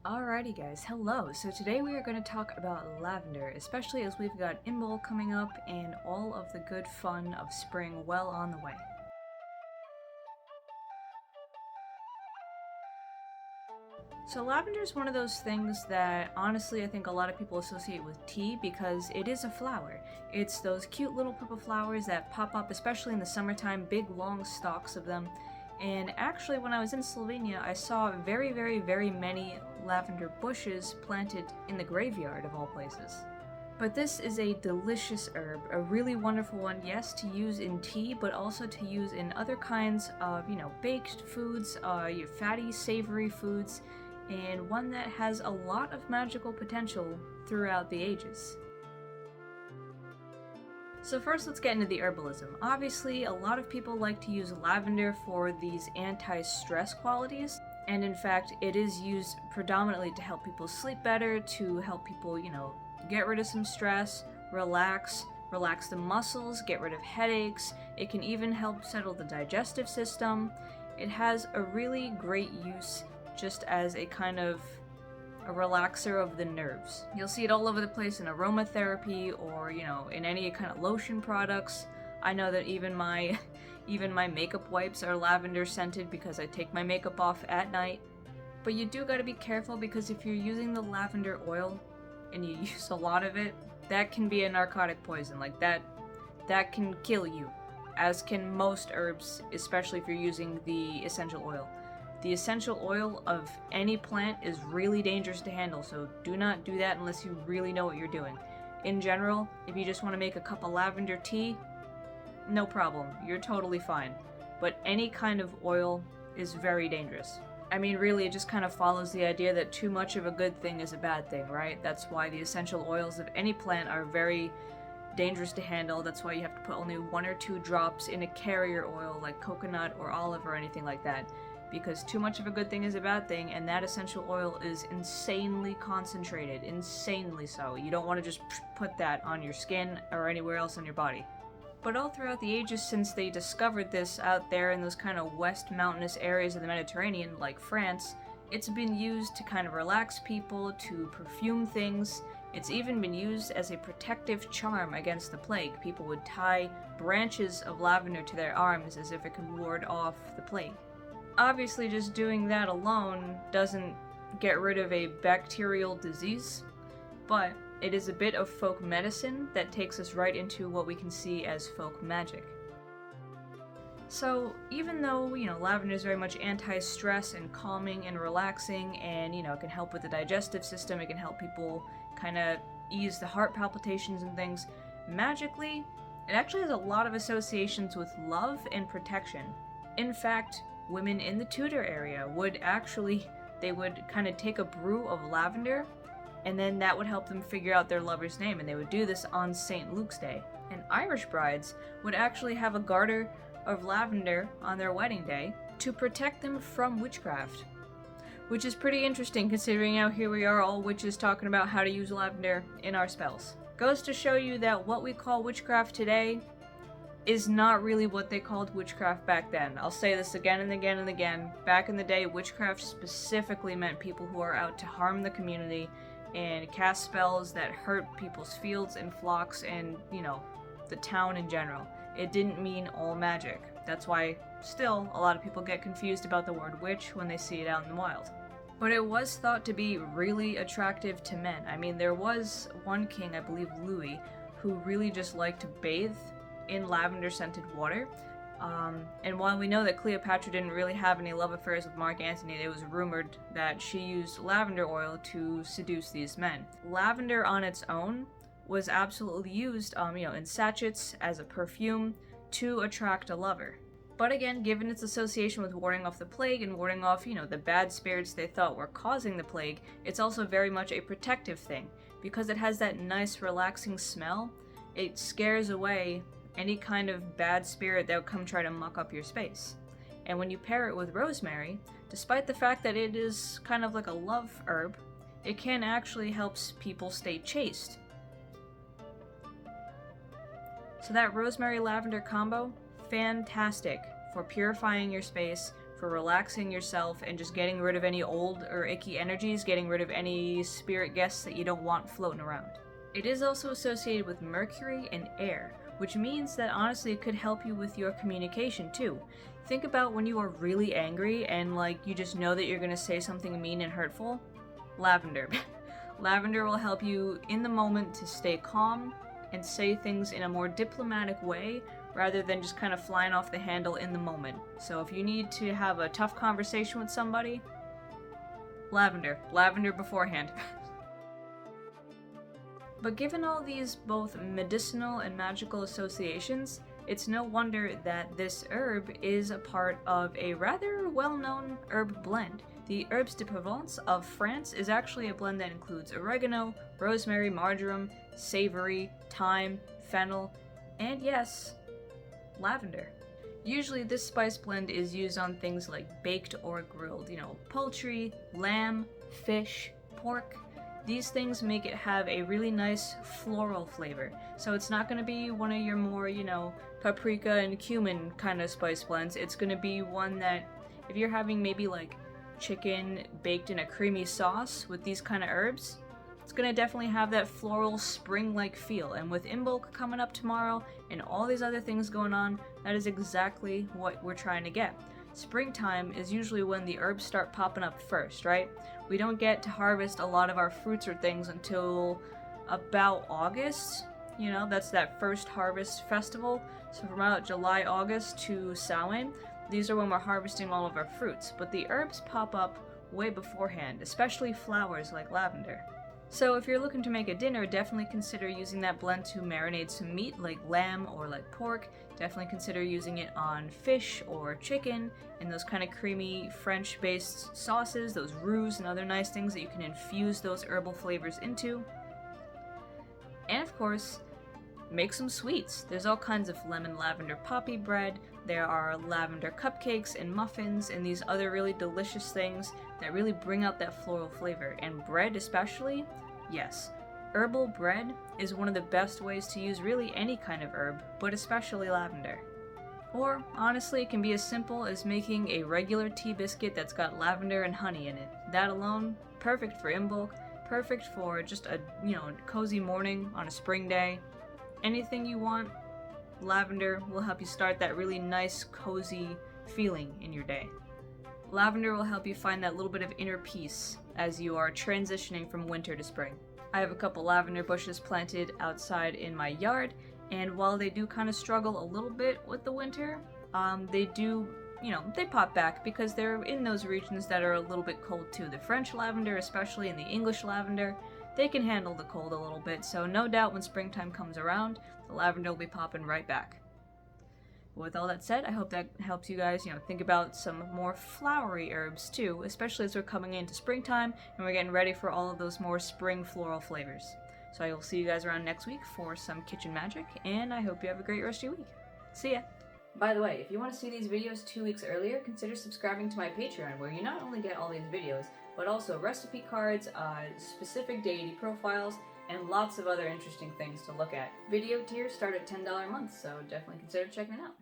Alrighty guys, hello! So today we are going to talk about lavender, especially as we've got invoke coming up and all of the good fun of spring well on the way. So lavender is one of those things that honestly I think a lot of people associate with tea because it is a flower. It's those cute little purple flowers that pop up especially in the summertime, big long stalks of them. And actually when I was in Slovenia I saw very many lavender bushes planted in the graveyard of all places. But this is a delicious herb, a really wonderful one, yes, to use in tea, but also to use in other kinds of, baked foods, your fatty, savory foods, and one that has a lot of magical potential throughout the ages. So first let's get into the herbalism. Obviously, a lot of people like to use lavender for these anti-stress qualities, and in fact, it is used predominantly to help people sleep better, to help people, get rid of some stress, relax the muscles, get rid of headaches. It can even help settle the digestive system. It has a really great use just as a kind of a relaxer of the nerves. You'll see it all over the place in aromatherapy or, in any kind of lotion products. I know that even my makeup wipes are lavender scented because I take my makeup off at night. But you do gotta be careful because if you're using the lavender oil and you use a lot of it, that can be a narcotic poison. Like that can kill you, as can most herbs, especially if you're using the essential oil. The essential oil of any plant is really dangerous to handle, so do not do that unless you really know what you're doing. In general, if you just want to make a cup of lavender tea, no problem, you're totally fine. But any kind of oil is very dangerous. I mean, really, it just kind of follows the idea that too much of a good thing is a bad thing, right? That's why the essential oils of any plant are very dangerous to handle. That's why you have to put only 1 or 2 drops in a carrier oil like coconut or olive or anything like that. Because too much of a good thing is a bad thing, and that essential oil is insanely concentrated, insanely so. You don't want to just put that on your skin or anywhere else on your body. But all throughout the ages since they discovered this out there in those kind of west mountainous areas of the Mediterranean, like France, it's been used to kind of relax people, to perfume things. It's even been used as a protective charm against the plague. People would tie branches of lavender to their arms as if it could ward off the plague. Obviously, just doing that alone doesn't get rid of a bacterial disease, but it is a bit of folk medicine that takes us right into what we can see as folk magic. So, even though, lavender is very much anti-stress and calming and relaxing, and, it can help with the digestive system, it can help people kind of ease the heart palpitations and things, magically, it actually has a lot of associations with love and protection. In fact, women in the Tudor area would kind of take a brew of lavender, and then that would help them figure out their lover's name, and they would do this on St. Luke's Day. And Irish brides would actually have a garter of lavender on their wedding day to protect them from witchcraft. Which is pretty interesting considering how here we are all witches talking about how to use lavender in our spells. Goes to show you that what we call witchcraft today is not really what they called witchcraft back then. I'll say this again and again and again. Back in the day, witchcraft specifically meant people who are out to harm the community and cast spells that hurt people's fields and flocks and, the town in general. It didn't mean all magic. That's why, still, a lot of people get confused about the word witch when they see it out in the wild. But it was thought to be really attractive to men. I mean, there was one king, I believe Louis, who really just liked to bathe in lavender-scented water. And while we know that Cleopatra didn't really have any love affairs with Mark Antony, it was rumored that she used lavender oil to seduce these men. Lavender on its own was absolutely used, in sachets as a perfume to attract a lover. But again, given its association with warding off the plague and warding off, the bad spirits they thought were causing the plague, it's also very much a protective thing. Because it has that nice, relaxing smell, it scares away any kind of bad spirit that would come try to muck up your space. And when you pair it with rosemary, despite the fact that it is kind of like a love herb, it can actually help people stay chaste. So that rosemary-lavender combo, fantastic for purifying your space, for relaxing yourself and just getting rid of any old or icky energies, getting rid of any spirit guests that you don't want floating around. It is also associated with Mercury and air, which means that honestly it could help you with your communication too. Think about when you are really angry and you just know that you're going to say something mean and hurtful. Lavender. Lavender will help you in the moment to stay calm and say things in a more diplomatic way rather than just kind of flying off the handle in the moment. So if you need to have a tough conversation with somebody, lavender. Lavender beforehand. But given all these both medicinal and magical associations, it's no wonder that this herb is a part of a rather well-known herb blend. The Herbes de Provence of France is actually a blend that includes oregano, rosemary, marjoram, savory, thyme, fennel, and yes, lavender. Usually this spice blend is used on things like baked or grilled, poultry, lamb, fish, pork. These things make it have a really nice floral flavor. So it's not going to be one of your more, paprika and cumin kind of spice blends. It's going to be one that if you're having maybe chicken baked in a creamy sauce with these kind of herbs, it's going to definitely have that floral spring-like feel. And with Invoke coming up tomorrow and all these other things going on, that is exactly what we're trying to get. Springtime is usually when the herbs start popping up first, right? We don't get to harvest a lot of our fruits or things until about August. That's that first harvest festival. So from about July, August to Samhain, these are when we're harvesting all of our fruits. But the herbs pop up way beforehand, especially flowers like lavender. So if you're looking to make a dinner, definitely consider using that blend to marinate some meat like lamb or like pork. Definitely consider using it on fish or chicken and those kind of creamy French-based sauces, those roux and other nice things that you can infuse those herbal flavors into. And of course, make some sweets. There's all kinds of lemon lavender poppy bread. There are lavender cupcakes and muffins and these other really delicious things that really bring out that floral flavor. And bread especially, yes. Herbal bread is one of the best ways to use really any kind of herb, but especially lavender. Or, honestly, it can be as simple as making a regular tea biscuit that's got lavender and honey in it. That alone, perfect for Invoke, perfect for just a, cozy morning on a spring day. Anything you want, lavender will help you start that really nice, cozy feeling in your day. Lavender will help you find that little bit of inner peace as you are transitioning from winter to spring. I have a couple lavender bushes planted outside in my yard, and while they do kind of struggle a little bit with the winter, they do, they pop back because they're in those regions that are a little bit cold too. The French lavender, especially, and the English lavender, they can handle the cold a little bit, so no doubt when springtime comes around, the lavender will be popping right back. With all that said, I hope that helps you guys, think about some more flowery herbs too, especially as we're coming into springtime and we're getting ready for all of those more spring floral flavors. So I will see you guys around next week for some kitchen magic, and I hope you have a great rest of your week. See ya! By the way, if you want to see these videos 2 weeks earlier, consider subscribing to my Patreon, where you not only get all these videos, but also recipe cards, specific deity profiles, and lots of other interesting things to look at. Video tiers start at $10 a month, so definitely consider checking it out.